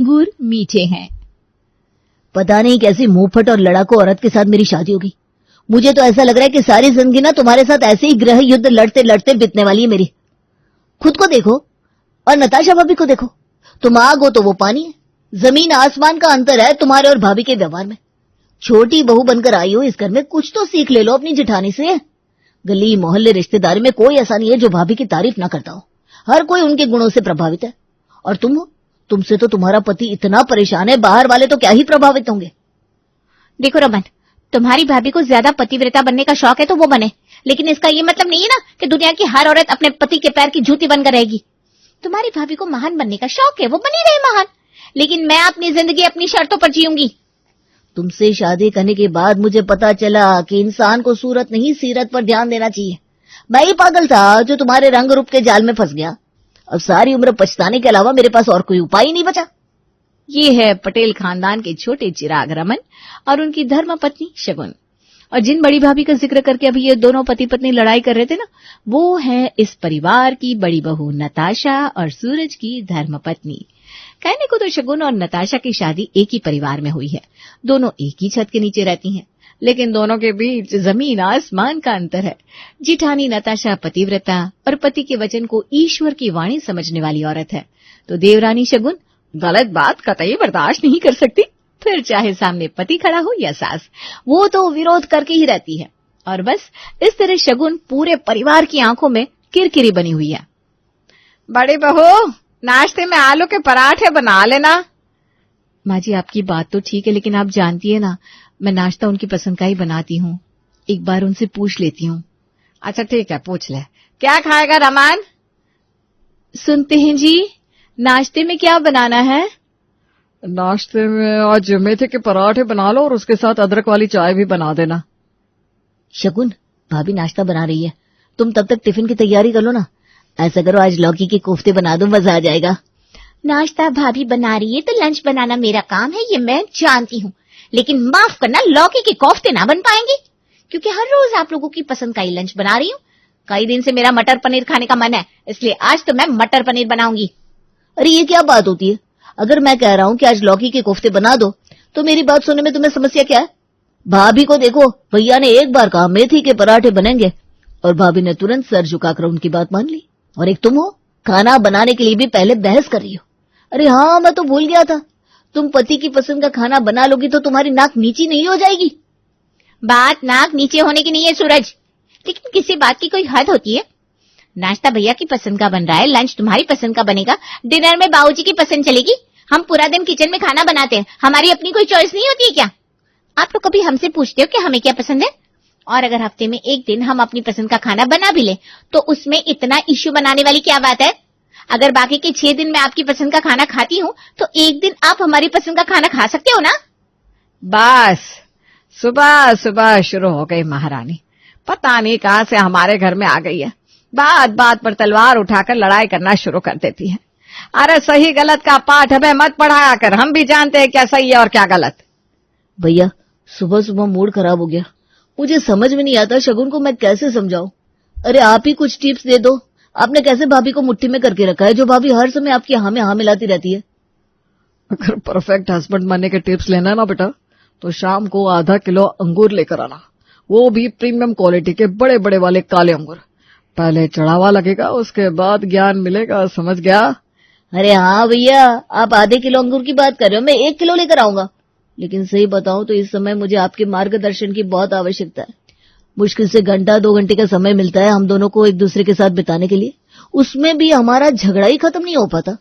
अंगूर मीठे हैं। पता नहीं कैसी मुंहफट और लड़ाकू औरत के साथ मेरी शादी होगी। मुझे तो ऐसा लग रहा है कि सारी जिंदगी ना तुम्हारे साथ ऐसे ही गृह युद्ध लड़ते लड़ते बीतने वाली है मेरी। खुद को देखो और नताशा भाभी को देखो। तुम आग हो तो वो पानी है। जमीन आसमान का अंतर है तुम्हारे और भाभी के व्यवहार में। छोटी बहू बनकर आई हो इस घर में, कुछ तो सीख ले लो अपनी जेठानी से। गली मोहल्ले रिश्तेदारी में कोई ऐसा नहीं है जो भाभी की तारीफ ना करता हो। हर कोई उनके गुणों से प्रभावित है। और तुम हो, तुमसे तो तुम्हारा पति इतना परेशान है, बाहर वाले तो क्या ही प्रभावित होंगे। देखो रमन, तुम्हारी भाभी को ज्यादा पतिव्रता बनने का शौक है तो वो बने, लेकिन इसका ये मतलब नहीं है ना कि दुनिया की हर औरत अपने पति के पैर की जूती बनकर रहेगी। तुम्हारी भाभी को महान बनने का शौक है, वो बनी रहे महान, लेकिन मैं अपनी जिंदगी अपनी शर्तों पर जीऊंगी। तुमसे शादी करने के बाद मुझे पता चला कि इंसान को सूरत नहीं सीरत पर ध्यान देना चाहिए। मैं ही पागल था जो तुम्हारे रंग रूप के जाल में फंस गया। अब सारी उम्र पछताने के अलावा मेरे पास और कोई उपाय ही नहीं बचा। ये है पटेल खानदान के छोटे चिराग रमन और उनकी धर्म पत्नी शगुन। और जिन बड़ी भाभी का जिक्र करके अभी ये दोनों पति पत्नी लड़ाई कर रहे थे ना, वो है इस परिवार की बड़ी बहू नताशा और सूरज की धर्म पत्नी। कहने को तो शगुन और नताशा की शादी एक ही परिवार में हुई है। दोनों एक ही छत के नीचे रहती हैं, लेकिन दोनों के बीच जमीन आसमान का अंतर है। जिठानी नताशा पतिव्रता और पति के वचन को ईश्वर की वाणी समझने वाली औरत है, तो देवरानी शगुन गलत बात कतई बर्दाश्त नहीं कर सकती। फिर चाहे सामने पति खड़ा हो या सास, वो तो विरोध करके ही रहती है। और बस इस तरह शगुन पूरे परिवार की आंखों में किरकिरी बनी हुई है। बड़ी बहू, नाश्ते में आलू के पराठे बना लेना। माँ जी, आपकी बात तो ठीक है, लेकिन आप जानती है ना, मैं नाश्ता उनकी पसंद का ही बनाती हूँ। एक बार उनसे पूछ लेती हूँ। अच्छा ठीक है, पूछ ले। क्या खाएगा रमान? सुनते हैं जी, नाश्ते में क्या बनाना है? नाश्ते में आज मेथे के पराठे बना लो और उसके साथ अदरक वाली चाय भी बना देना। शगुन, भाभी नाश्ता बना रही है, तुम तब तक टिफिन की तैयारी कर लो ना। ऐसा करो, आज लौकी के कोफ्ते बना दो, मजा आ जाएगा। नाश्ता भाभी बना रही है तो लंच बनाना मेरा काम है, ये मैं जानती हूँ, लेकिन माफ करना, लौकी के कोफ्ते ना बन पाएंगे, क्योंकि हर रोज आप लोगों की पसंद का ही लंच बना रही हूँ। कई दिन से मेरा मटर पनीर खाने का मन है, इसलिए आज तो मैं मटर पनीर बनाऊंगी। अरे ये क्या बात होती है? अगर मैं कह रहा हूँ कि आज लौकी के कोफ्ते बना दो, तो मेरी बात सुनने में तुम्हें समस्या क्या है? भाभी को देखो, भैया ने एक बार कहा मेथी के पराठे बनेंगे और भाभी ने तुरंत सर झुकाकर उनकी बात मान ली। और एक तुम हो, खाना बनाने के लिए भी पहले बहस कर रही हो। अरे हाँ, मैं तो भूल गया था, तुम पति की पसंद का खाना बना लोगी तो तुम्हारी नाक नीची नहीं हो जाएगी। बात नाक नीचे होने की नहीं है सूरज, लेकिन किसी बात की कोई हद होती है। नाश्ता भैया की पसंद का बन रहा है, लंच तुम्हारी पसंद का बनेगा, डिनर में बाबूजी की पसंद चलेगी। हम पूरा दिन किचन में खाना बनाते हैं, हमारी अपनी कोई चॉइस नहीं होती है क्या? आप लोग कभी हमसे पूछते हो कि हमें क्या पसंद है? और अगर हफ्ते में एक दिन हम अपनी पसंद का खाना बना भी ले तो उसमें इतना इश्यू बनाने वाली क्या बात है? अगर बाकी के 6 दिन मैं आपकी पसंद का खाना खाती हूँ तो एक दिन आप हमारी पसंद का खाना खा सकते हो ना? बस सुबह सुबह शुरू हो गई महारानी, पता नहीं कहां से हमारे घर में आ गई है। बात बात पर तलवार उठाकर लड़ाई करना शुरू कर देती है। अरे सही गलत का पाठ हमें मत पढ़ाया कर, हम भी जानते हैं क्या सही है और क्या गलत। भैया, सुबह सुबह मूड खराब हो गया, मुझे समझ में नहीं आता शगुन को मैं कैसे समझाऊं। अरे आप ही कुछ टिप्स दे दो। आपने कैसे भाभी को मुट्ठी में करके रखा है जो भाभी हर समय आपकी हाँ में हाँ मिलाती रहती है? अगर परफेक्ट हस्बैंड बनने के टिप्स लेना है ना बेटा, तो शाम को आधा किलो अंगूर लेकर आना, वो भी प्रीमियम क्वालिटी के बड़े बड़े वाले काले अंगूर। पहले चढ़ावा लगेगा, उसके बाद ज्ञान मिलेगा, समझ गया? अरे हाँ भैया, आप आधे किलो अंगूर की बात कर रहे हो, मैं 1 किलो लेकर आऊंगा। लेकिन सही बताऊं तो इस समय मुझे आपके मार्गदर्शन की बहुत आवश्यकता है। मुश्किल से घंटा 2 घंटे का समय मिलता है हम दोनों को एक दूसरे के साथ बिताने के लिए, उसमें भी हमारा झगड़ा ही खत्म नहीं हो पाता।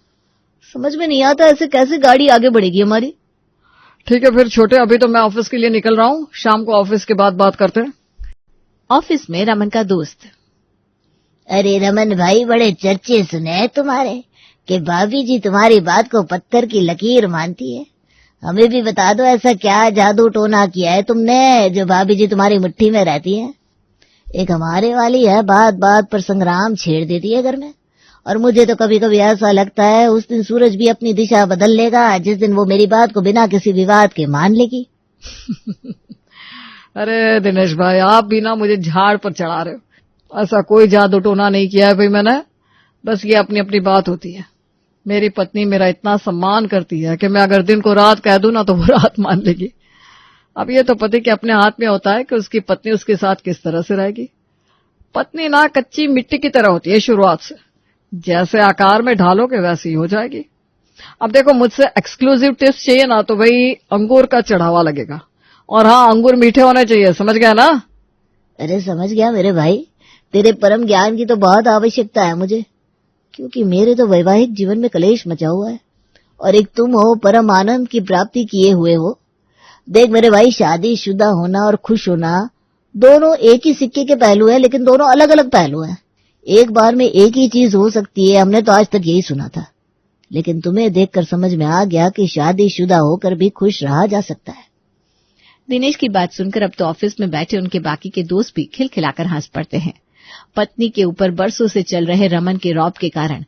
समझ में नहीं आता ऐसे कैसे गाड़ी आगे बढ़ेगी हमारी। ठीक है फिर छोटे, अभी तो मैं ऑफिस के लिए निकल रहा हूँ, शाम को ऑफिस के बाद बात करते हैं। ऑफिस में रमन का दोस्त। अरे रमन भाई, बड़े चर्चे सुने हैं तुम्हारे कि भाभी जी तुम्हारी बात को पत्थर की लकीर मानती है। हमें भी बता दो, ऐसा क्या जादू टोना किया है तुमने जो भाभी जी तुम्हारी मुट्ठी में रहती हैं? एक हमारे वाली है, बात बात पर संग्राम छेड़ देती है घर में। और मुझे तो कभी कभी ऐसा लगता है उस दिन सूरज भी अपनी दिशा बदल लेगा जिस दिन वो मेरी बात को बिना किसी विवाद के मान लेगी। अरे दिनेश भाई, आप भी ना मुझे झाड़ पर चढ़ा रहे हो। ऐसा कोई जादू टोना नहीं किया है भाई मैंने, बस ये अपनी अपनी बात होती है। मेरी पत्नी मेरा इतना सम्मान करती है कि मैं अगर दिन को रात कह दूं ना तो वो रात मान लेगी। अब ये तो पति के अपने हाथ में होता है कि उसकी पत्नी उसके साथ किस तरह से रहेगी। पत्नी ना कच्ची मिट्टी की तरह होती है शुरुआत से, जैसे आकार में ढालोगे वैसी ही हो जाएगी। अब देखो, मुझसे एक्सक्लूसिव टिप्स चाहिए ना तो भाई अंगूर का चढ़ावा लगेगा, और हाँ, अंगूर मीठे होने चाहिए, समझ गया ना? अरे समझ गया मेरे भाई, तेरे परम ज्ञान की तो बहुत आवश्यकता है मुझे, क्योंकि मेरे तो वैवाहिक जीवन में कलेश मचा हुआ है और एक तुम हो परम आनंद की प्राप्ति किए हुए हो। देख मेरे भाई, शादीशुदा होना और खुश होना दोनों एक ही सिक्के के पहलू है, लेकिन दोनों अलग अलग पहलू हैं। एक बार में एक ही चीज हो सकती है, हमने तो आज तक यही सुना था, लेकिन तुम्हें देखकर समझ में आ गया कि शादीशुदा होकर भी खुश रहा जा सकता है। दिनेश की बात सुनकर अब तो ऑफिस में बैठे उनके बाकी के दोस्त भी खिलखिलाकर हंस पड़ते हैं। पत्नी के ऊपर बरसों से चल रहे रमन के रौब के कारण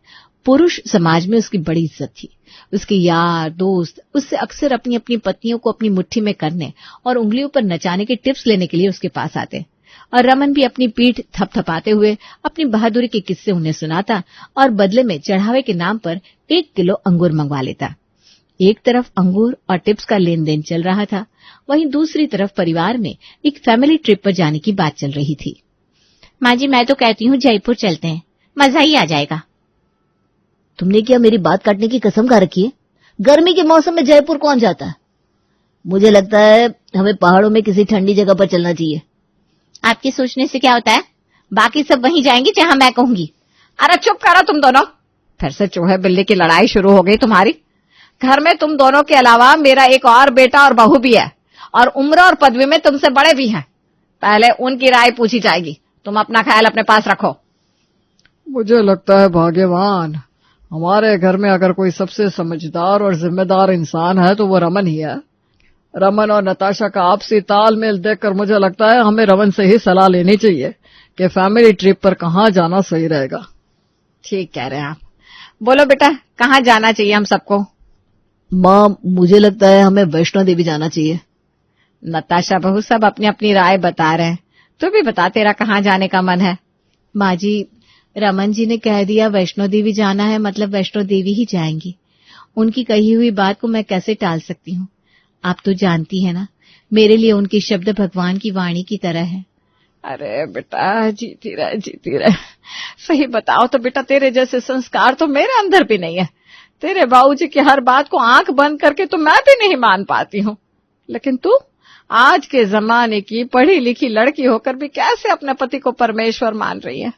पुरुष समाज में उसकी बड़ी इज्जत थी। उसके यार दोस्त उससे अक्सर अपनी अपनी पत्नियों को अपनी मुट्ठी में करने और उंगलियों पर नचाने के टिप्स लेने के लिए उसके पास आते, और रमन भी अपनी पीठ थपथपाते हुए अपनी बहादुरी के किस्से उन्हें सुनाता और बदले में चढ़ावे के नाम पर 1 किलो अंगूर मंगवा लेता। एक तरफ अंगूर और टिप्स का लेन देन चल रहा था, वहीं दूसरी तरफ परिवार में एक फैमिली ट्रिप पर जाने की बात चल रही थी। माँ जी, मैं तो कहती हूँ जयपुर चलते हैं, मजा ही आ जाएगा। तुमने क्या मेरी बात काटने की कसम खा रखी है? गर्मी के मौसम में जयपुर कौन जाता है? मुझे लगता है हमें पहाड़ों में किसी ठंडी जगह पर चलना चाहिए। आपके सोचने से क्या होता है, बाकी सब वहीं जाएंगे जहां मैं कहूंगी। अरे चुप करो तुम दोनों, फिर से चूहे बिल्ली की लड़ाई शुरू हो गई तुम्हारी। घर में तुम दोनों के अलावा मेरा एक और बेटा और बहू भी है, और उम्र और पदवी में तुमसे बड़े भी हैं। पहले उनकी राय पूछी जाएगी, तुम अपना ख्याल अपने पास रखो। मुझे लगता है भाग्यवान हमारे घर में अगर कोई सबसे समझदार और जिम्मेदार इंसान है तो वो रमन ही है। रमन और नताशा का आपसी तालमेल देखकर मुझे लगता है हमें रमन से ही सलाह लेनी चाहिए कि फैमिली ट्रिप पर कहाँ जाना सही रहेगा। ठीक कह रहे हैं आप। बोलो बेटा, कहाँ जाना चाहिए हम सबको? माँ, मुझे लगता है हमें वैष्णो देवी जाना चाहिए। नताशा बहू सब अपनी अपनी राय बता रहे हैं, तू भी बता तेरा कहाँ जाने का मन है। माँ जी, रमन जी ने कह दिया वैष्णो देवी जाना है, मतलब वैष्णो देवी ही जाएंगी। उनकी कही हुई बात को मैं कैसे टाल सकती हूँ? आप तो जानती है ना, मेरे लिए उनके शब्द भगवान की वाणी की तरह है। अरे बेटा, जीती रहे। सही बताओ तो बेटा, तेरे जैसे संस्कार तो मेरे अंदर भी नहीं है। तेरे बाबूजी की हर बात को आंख बंद करके तो मैं भी नहीं मान पाती हूँ, लेकिन तू आज के जमाने की पढ़ी लिखी लड़की होकर भी कैसे अपने पति को परमेश्वर मान रही है?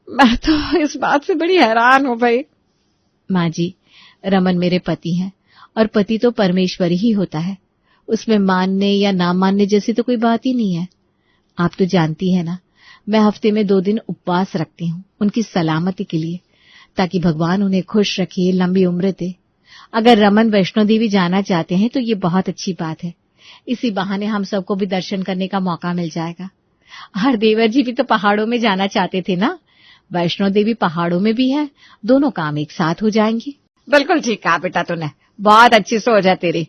मैं तो इस बात से बड़ी हैरान हूँ भाई। माँ जी, रमन मेरे पति हैं, और पति तो परमेश्वर ही होता है, उसमें मानने या ना मानने जैसी तो कोई बात ही नहीं है। आप तो जानती है ना, मैं हफ्ते में 2 दिन उपवास रखती हूँ उनकी सलामती के लिए, ताकि भगवान उन्हें खुश रखे, लंबी उम्र दे। अगर रमन वैष्णो देवी जाना चाहते हैं तो ये बहुत अच्छी बात है। इसी बहाने हम सबको भी दर्शन करने का मौका मिल जाएगा। हरदेवर जी भी तो पहाड़ों में जाना चाहते थे ना, वैष्णो देवी पहाड़ों में भी है, दोनों काम एक साथ हो जाएंगे। बिल्कुल ठीक कहा बेटा तूने, बहुत अच्छी सोच है तेरी।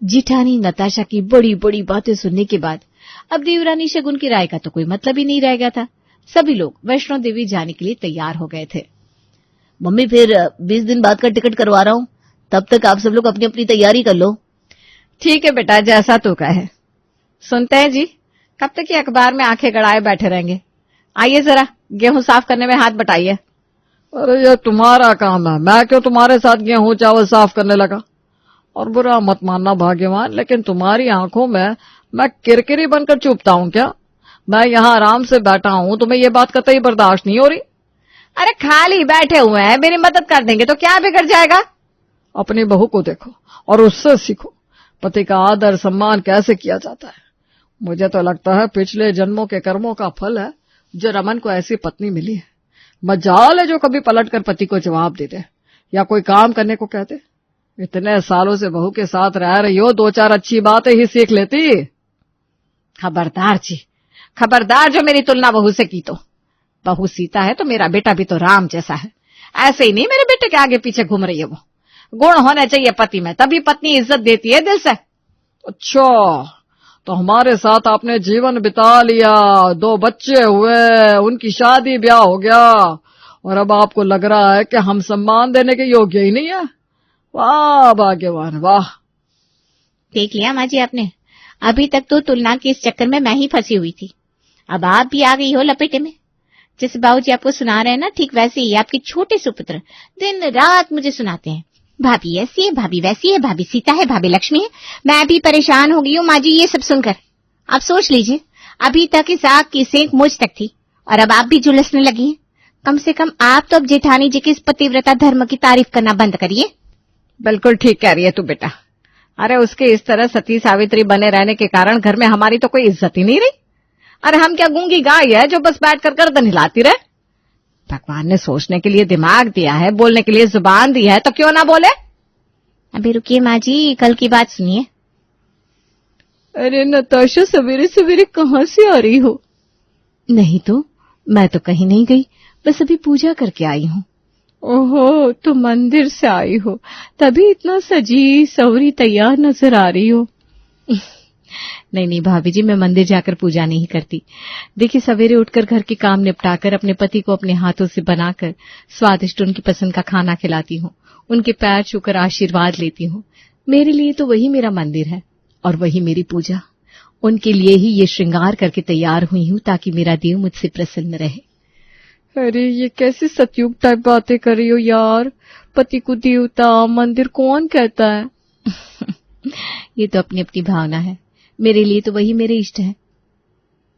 जिठानी नताशा की बड़ी बड़ी बातें सुनने के बाद अब देवरानी शगुन की राय का तो कोई मतलब ही नहीं रह गया था। सभी लोग वैष्णो देवी जाने के लिए तैयार हो गए थे। मम्मी, फिर 20 दिन बाद का टिकट करवा रहा हूँ, तब तक आप सब लोग अपनी अपनी तैयारी कर लो। ठीक है बेटा, जैसा तू कहे। सुनते हैं जी, कब तक ये अखबार में आंखें गड़ाए बैठे रहेंगे? आइए जरा गेहूं साफ करने में हाथ बटाइए। अरे ये तुम्हारा काम है, मैं क्यों तुम्हारे साथ गेहूं चावल साफ करने लगा? और बुरा मत मानना भाग्यवान, लेकिन तुम्हारी आंखों में मैं किरकिरी बनकर चुपता हूँ क्या? मैं यहाँ आराम से बैठा हूँ, तुम्हें ये बात कतई बर्दाश्त नहीं हो रही? अरे खाली बैठे हुए हैं, मेरी मदद कर देंगे तो क्या बिगड़ जाएगा? अपनी बहू को देखो और उससे सीखो, पति का आदर सम्मान कैसे किया जाता है। मुझे तो लगता है पिछले जन्मों के कर्मों का फल है जो रमन को ऐसी पत्नी मिली है। मजाल है जो कभी पलटकर पति को जवाब दे दे या कोई काम करने को कहते। इतने सालों से बहू के साथ रह रही हो, 2-4 अच्छी बातें ही सीख लेती। खबरदार जी, खबरदार जो मेरी तुलना बहू से की तो। बहू सीता है तो मेरा बेटा भी तो राम जैसा है, ऐसे ही नहीं मेरे बेटे के आगे पीछे घूम रही है वो। गुण होने चाहिए पति में, तभी पत्नी इज्जत देती है दिल से। अच्छा, तो हमारे साथ आपने जीवन बिता लिया, 2 बच्चे हुए, उनकी शादी ब्याह हो गया, और अब आपको लग रहा है कि हम सम्मान देने के योग्य ही नहीं है। वाह भाग्यवान वाह। देख लिया माँ जी आपने, अभी तक तो तुलना के इस चक्कर में मैं ही फंसी हुई थी, अब आप भी आ गई हो लपेटे में। जैसे बाबूजी आपको सुना रहे हैं ना, ठीक वैसे ही आपके छोटे सुपुत्र दिन रात मुझे सुनाते हैं, भाभी ऐसी है, भाभी वैसी है, भाभी सीता है, भाभी लक्ष्मी है। मैं भी परेशान हो गई हूँ माँ जी ये सब सुनकर। आप सोच लीजिए, अभी तक इस आग की सेंक मुझ तक थी और अब आप भी झुलसने लगी हैं। कम से कम आप तो अब जेठानी जी के इस पतिव्रता धर्म की तारीफ करना बंद करिए। बिल्कुल ठीक कह रही है तू बेटा। अरे उसके इस तरह सती सावित्री बने रहने के कारण घर में हमारी तो कोई इज्जत ही नहीं रही। अरे हम क्या गूंगी गाय है जो बस बैठकर गर्दन हिलाती रहे? भगवान ने सोचने के लिए दिमाग दिया है, बोलने के लिए जुबान दी है, तो क्यों ना बोले। अभी रुकिए माँ जी, कल की बात सुनिए। अरे नताशा सवेरे सवेरे कहाँ से आ रही हो? नहीं तो मैं तो कहीं नहीं गई, बस अभी पूजा करके आई हूँ। ओहो, तो मंदिर से आई हो, तभी इतना सजी सवरी तैयार नजर आ रही हो। नहीं नहीं भाभी जी, मैं मंदिर जाकर पूजा नहीं करती। देखिए सवेरे उठकर घर के काम निपटाकर अपने पति को अपने हाथों से बनाकर स्वादिष्ट उनकी पसंद का खाना खिलाती हूँ, उनके पैर छूकर आशीर्वाद लेती हूँ। मेरे लिए तो वही मेरा मंदिर है और वही मेरी पूजा। उनके लिए ही ये श्रृंगार करके तैयार हुई हूँ ताकि मेरा देव मुझसे प्रसन्न रहे। अरे ये कैसी सतयुग टाइप बातें कर रही हो यार। पति को देवता मंदिर कौन कहता है? ये तो अपनी अपनी भावना है, मेरे लिए तो वही मेरे इष्ट है।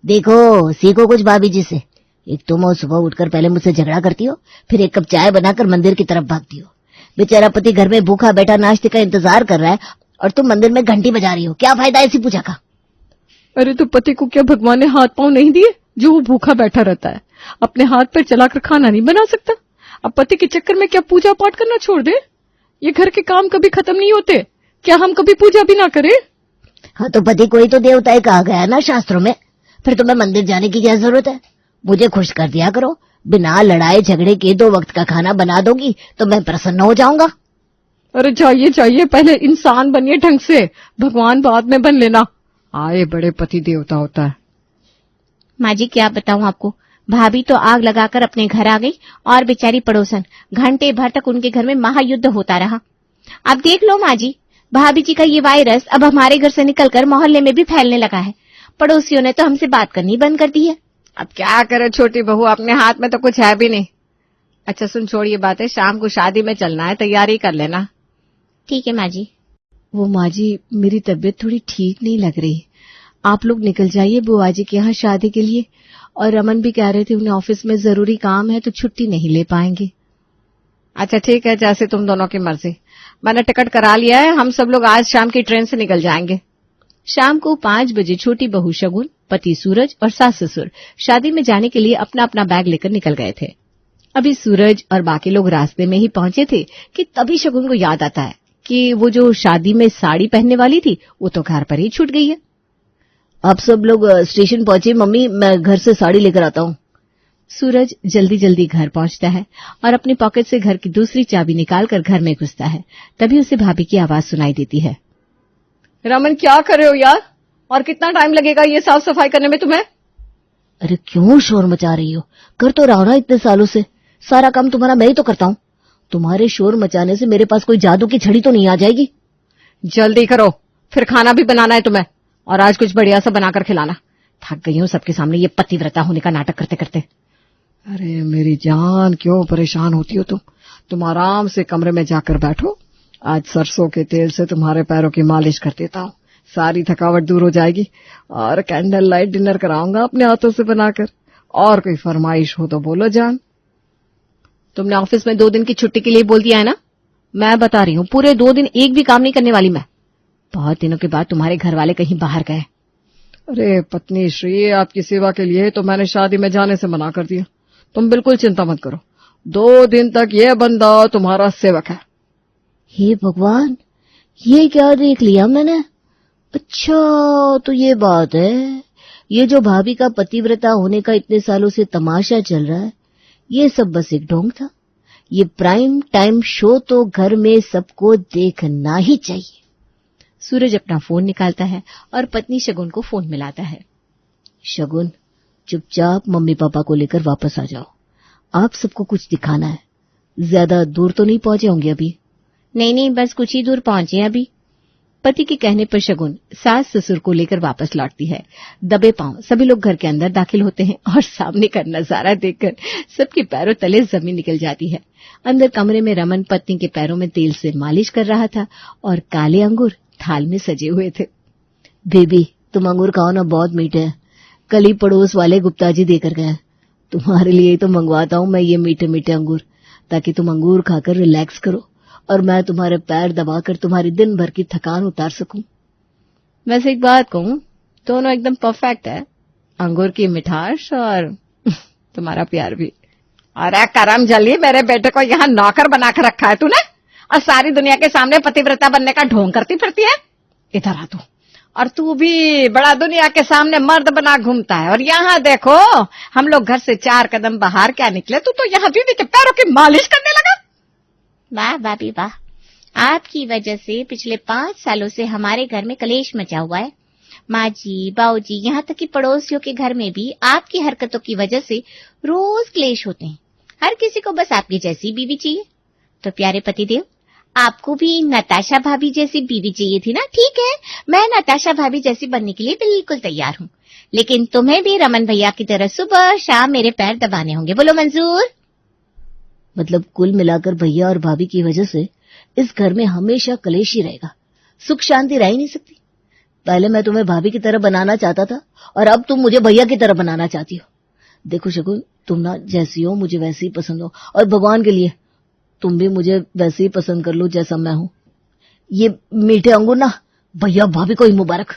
देखो सीखो कुछ भाभी जी से। एक तुम हो, सुबह उठकर पहले मुझसे झगड़ा करती हो, फिर एक कप चाय बनाकर मंदिर की तरफ भागती हो। बेचारा पति घर में भूखा बैठा नाश्ते का इंतजार कर रहा है और तुम मंदिर में घंटी बजा रही हो। क्या फायदा ऐसी पूजा का? अरे तो पति को क्या भगवान ने हाथ पांव नहीं दिए जो वो भूखा बैठा रहता है? अपने हाथ पर चलाकर खाना नहीं बना सकता? अब पति के चक्कर में क्या पूजा पाठ करना छोड़ दे? ये घर के काम कभी खत्म नहीं होते? क्या हम कभी पूजा भी ना करें? हाँ तो पति को ही तो देवता ही कहा गया ना शास्त्रों में, फिर तुम्हें मंदिर जाने की क्या जरूरत है? मुझे खुश कर दिया करो, बिना लड़ाई झगड़े के 2 वक्त का खाना बना दोगी तो मैं प्रसन्न हो जाऊंगा। अरे चाहिए चाहिए, पहले इंसान बनिए ढंग से, भगवान बाद में बन लेना। आए बड़े पति देवता होता है। माँ जी क्या बताऊं आपको, भाभी तो आग लगाकर अपने घर आ गई और बेचारी पड़ोसन घंटे भर तक उनके घर में महायुद्ध होता रहा। अब देख लो माँ जी, भाभी जी का ये वायरस अब हमारे घर से निकलकर मोहल्ले में भी फैलने लगा है। पड़ोसियों ने तो हमसे बात करनी बंद कर दी है। अब क्या करे छोटी बहू, अपने हाथ में तो कुछ है भी नहीं। अच्छा सुन, छोड़ ये बातें, शाम को शादी में चलना है, तैयारी कर लेना। ठीक है माँ जी। वो माँ जी, मेरी तबीयत थोड़ी ठीक नहीं लग रही, आप लोग निकल जाइए बुआ जी के यहाँ शादी के लिए। और रमन भी कह रहे थे उन्हें ऑफिस में जरूरी काम है तो छुट्टी नहीं ले पाएंगे। अच्छा ठीक है, जैसे तुम दोनों की मर्जी। मैंने टिकट करा लिया है, हम सब लोग आज शाम की ट्रेन से निकल जाएंगे। शाम को 5 बजे छोटी बहू शगुन, पति सूरज और सास ससुर शादी में जाने के लिए अपना अपना बैग लेकर निकल गए थे। अभी सूरज और बाकी लोग रास्ते में ही पहुंचे थे कि तभी शगुन को याद आता है कि वो जो शादी में साड़ी पहनने वाली थी वो तो घर पर ही छूट गई है। आप सब लोग स्टेशन पहुंचे, मम्मी मैं घर से साड़ी लेकर आता हूँ। सूरज जल्दी जल्दी घर पहुंचता है और अपनी पॉकेट से घर की दूसरी चाबी निकालकर घर में घुसता है। तभी उसे भाभी की आवाज सुनाई देती है। रमन क्या कर रहे हो यार, और कितना टाइम लगेगा ये साफ सफाई करने में तुम्हें? अरे क्यों शोर मचा रही हो? कर तो रहा हूं ना इतने सालों से, सारा काम तुम्हारा मैं ही तो करता हूँ। तुम्हारे शोर मचाने से मेरे पास कोई जादू की छड़ी तो नहीं आ जाएगी? जल्दी करो, फिर खाना भी बनाना है तुम्हें, और आज कुछ बढ़िया सा बनाकर खिलाना। थक गई हूँ सबके सामने ये पतिव्रता होने का नाटक करते करते। अरे मेरी जान, क्यों परेशान होती हो तुम आराम से कमरे में जाकर बैठो। आज सरसों के तेल से तुम्हारे पैरों की मालिश कर देता हूँ, सारी थकावट दूर हो जाएगी। और कैंडल लाइट डिनर कराऊंगा अपने हाथों से बनाकर। और कोई फरमाइश हो तो बोलो जान। तुमने ऑफिस में 2 दिन की छुट्टी के लिए बोल दिया है ना? मैं बता रही हूँ, पूरे 2 दिन एक भी काम नहीं करने वाली मैं। बहुत दिनों के बाद तुम्हारे घर वाले कहीं बाहर गए। अरे पत्नी श्री, आपकी सेवा के लिए तो मैंने शादी में जाने से मना कर दिया। तुम बिल्कुल चिंता मत करो, 2 दिन तक ये बंदा तुम्हारा सेवक है। हे भगवान, ये क्या देख लिया मैंने? अच्छा तो ये बात है, ये जो भाभी का पतिव्रता होने का इतने सालों से तमाशा चल रहा है, ये सब बस एक ढोंग था। ये प्राइम टाइम शो तो घर में सबको देखना ही चाहिए। सूरज अपना फोन निकालता है और पत्नी शगुन को फोन मिलाता है। शगुन, चुपचाप मम्मी पापा को लेकर वापस आ जाओ। आप सबको कुछ दिखाना है। ज्यादा दूर तो नहीं पहुंचे होंगे अभी? नहीं, बस कुछ ही दूर पहुंचे अभी। पति के कहने पर शगुन सास ससुर को लेकर वापस लौटती है। दबे पांव सभी लोग घर के अंदर दाखिल होते हैं और सामने का नजारा देखकर सबके पैरों तले जमीन निकल जाती है। अंदर कमरे में रमन पत्नी के पैरों में तेल से मालिश कर रहा था और काले अंगूर थाल में सजे हुए थे। बेबी, तुम अंगूर खाओ ना, बहुत मीठे हैं। कल ही पड़ोस वाले गुप्ता जी देकर गए। तुम्हारे लिए तो मंगवाता हूं मैं ये मीठे मीठे अंगूर, ताकि तुम अंगूर खाकर रिलैक्स करो और मैं तुम्हारे पैर दबाकर तुम्हारी दिन भर की थकान उतार सकूं। वैसे एक बात कहूं, दोनों एकदम परफेक्ट है, अंगूर की मिठास और तुम्हारा प्यार भी। अरे करम जली, मेरे बेटे को यहाँ नौकर बनाकर रखा है तूने और सारी दुनिया के सामने पतिव्रता बनने का ढोंग करती फिरती है। इधर आ तू। और तू भी बड़ा दुनिया के सामने मर्द बना घूमता है और यहाँ देखो हम लोग घर से 4 कदम बाहर क्या निकले, तू तो यहाँ बीवी के पैरों की मालिश करने लगा। वाह भाभी वाह, आपकी वजह से पिछले 5 सालों से हमारे घर में कलेश मचा हुआ है। माँ जी, बाऊ जी, यहाँ तक कि पड़ोसियों के घर में भी आपकी हरकतों की वजह से रोज क्लेश होते हैं। हर किसी को बस आपकी जैसी बीवी चाहिए। तो प्यारे पतिदेव, आपको भी नताशा भाभी जैसी बीवी चाहिए थी ना? ठीक है, मैं नताशा भाभी जैसी बनने के लिए बिल्कुल तैयार हूँ, लेकिन तुम्हें भी रमन भैया की तरह सुबह शाम मेरे पैर दबाने होंगे। बोलो मंजूर? मतलब कुल मिलाकर भैया और भाभी की वजह से इस घर में हमेशा कलेश ही रहेगा, सुख शांति रह ही नहीं सकती। पहले मैं तुम्हें भाभी की तरह बनाना चाहता था और अब तुम मुझे भैया की तरह बनाना चाहती हो। देखो शगुन, तुम ना जैसी हो मुझे वैसी ही पसंद हो, और भगवान के लिए तुम भी मुझे वैसे ही पसंद कर लो जैसा मैं हूं। ये मीठे अंगूर ना भैया भाभी को ही मुबारक।